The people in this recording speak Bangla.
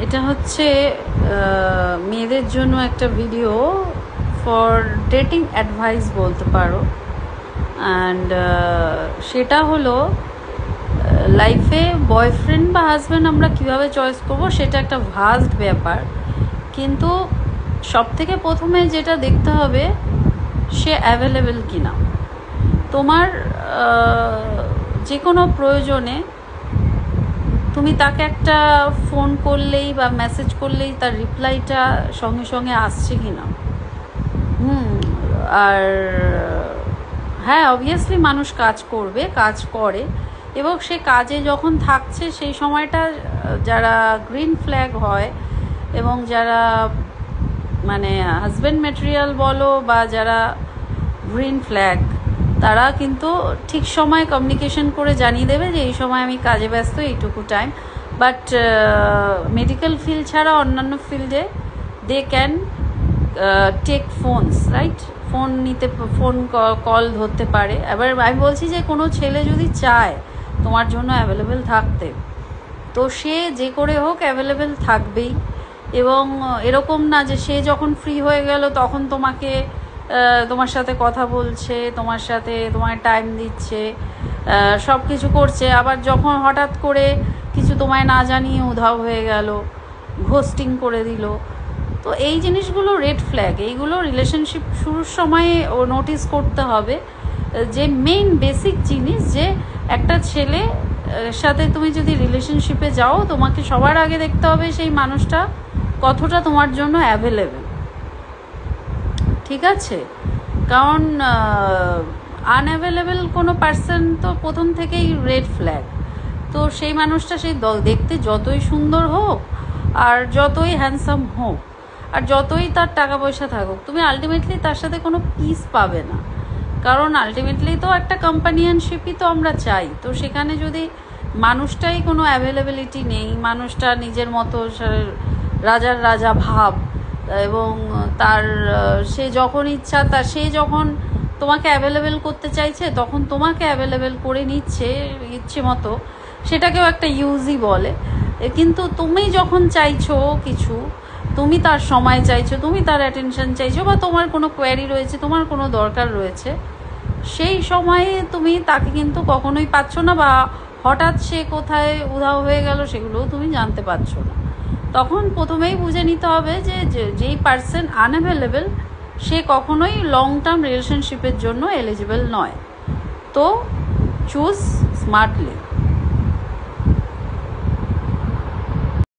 এটা হচ্ছে মেয়েদের জন্য একটা ভিডিও ফর ডেটিং অ্যাডভাইস বলতে পারো। অ্যান্ড সেটা হলো লাইফে বয়ফ্রেন্ড বা হাজব্যান্ড আমরা কীভাবে চয়েস করবো সেটা একটা ভাস্ট ব্যাপার, কিন্তু সব থেকে প্রথমে যেটা দেখতে হবে সে অ্যাভেলেবেল কিনা। তোমার যে কোনো প্রয়োজনে তুমি তাকে একটা ফোন করলেই বা মেসেজ করলেই তার রিপ্লাইটা সঙ্গে সঙ্গে আসছে কি না। আর হ্যাঁ, অবভিয়াসলি মানুষ কাজ করবে, কাজ করে, এবং সে কাজে যখন থাকছে সেই সময়টা যারা গ্রিন ফ্ল্যাগ হয় এবং যারা মানে হাজব্যান্ড ম্যাটেরিয়াল বলো বা যারা গ্রিন ফ্ল্যাগ, তারা কিন্তু ঠিক সময় কমিউনিকেশন করে জানিয়ে দেবে যে এই সময় আমি কাজে ব্যস্ত, এইটুকু টাইম। বাট মেডিকেল ফিল্ড ছাড়া অন্যান্য ফিল্ডে they can take phones, right? Phone নিতে, ফোন কল ধরতে পারে। এবার আমি বলছি যে কোনো ছেলে যদি চায় তোমার জন্য অ্যাভেলেবেল থাকতে, তো সে যে করে হোক অ্যাভেলেবেল থাকবেই। এবং এরকম না যে সে যখন ফ্রি হয়ে গেল তখন তোমাকে তোমার সাথে কথা বলছে, তোমার সাথে তোমার টাইম দিচ্ছে, সব কিছু করছে, আবার যখন হঠাৎ করে কিছু তোমায় না জানিয়ে উধাও হয়ে গেল, ঘোস্টিং করে দিল। তো এই জিনিসগুলো রেড ফ্ল্যাগ। এইগুলো রিলেশনশিপ শুরুর সময় নোটিস করতে হবে। যে মেইন বেসিক জিনিস যে একটা ছেলে সাথে তুমি যদি রিলেশনশিপে যাও, তোমাকে সবার আগে দেখতে হবে সেই মানুষটা কতটা তোমার জন্য অ্যাভেলেবেল, ঠিক আছে? কারণ আনঅ্যাভেলেবেল কোনো পার্সন তো প্রথম থেকেই রেড ফ্ল্যাগ। তো সেই মানুষটা সেই দেখতে যতই সুন্দর হোক আর যতই হ্যান্ডসাম হোক আর যতই তার টাকা পয়সা থাকুক, তুমি আলটিমেটলি তার সাথে কোনো পিস পাবে না। কারণ আলটিমেটলি তো একটা কম্পানিয়নশিপই তো আমরা চাই। তো সেখানে যদি মানুষটাই কোনো অ্যাভেলেবিলিটি নেই, মানুষটা নিজের মতো রাজার রাজা ভাব, এবং তার সে যখন ইচ্ছা সে যখন তোমাকে অ্যাভেলেবেল করতে চাইছে তখন তোমাকে অ্যাভেলেবেল করে নিচ্ছে ইচ্ছে মতো, সেটাকেও একটা ইউজই বলে। কিন্তু তুমি যখন চাইছো কিছু, তুমি তার সময় চাইছো, তুমি তার অ্যাটেনশন চাইছো, বা তোমার কোনো কোয়ারি রয়েছে, তোমার কোনো দরকার রয়েছে, সেই সময়ে তুমি তাকে কিন্তু কখনোই পাচ্ছ না, বা হঠাৎ সে কোথায় উধাও হয়ে গেল সেগুলোও তুমি জানতে পারছো না। তখন প্রথমেই বুঝে নিতে হবে যে যেই পার্সন আনঅ্যাভেলেবেল সে কখনোই লং টার্ম রিলেশনশিপের জন্য এলিজিবল নয়। তো চুজ স্মার্টলি।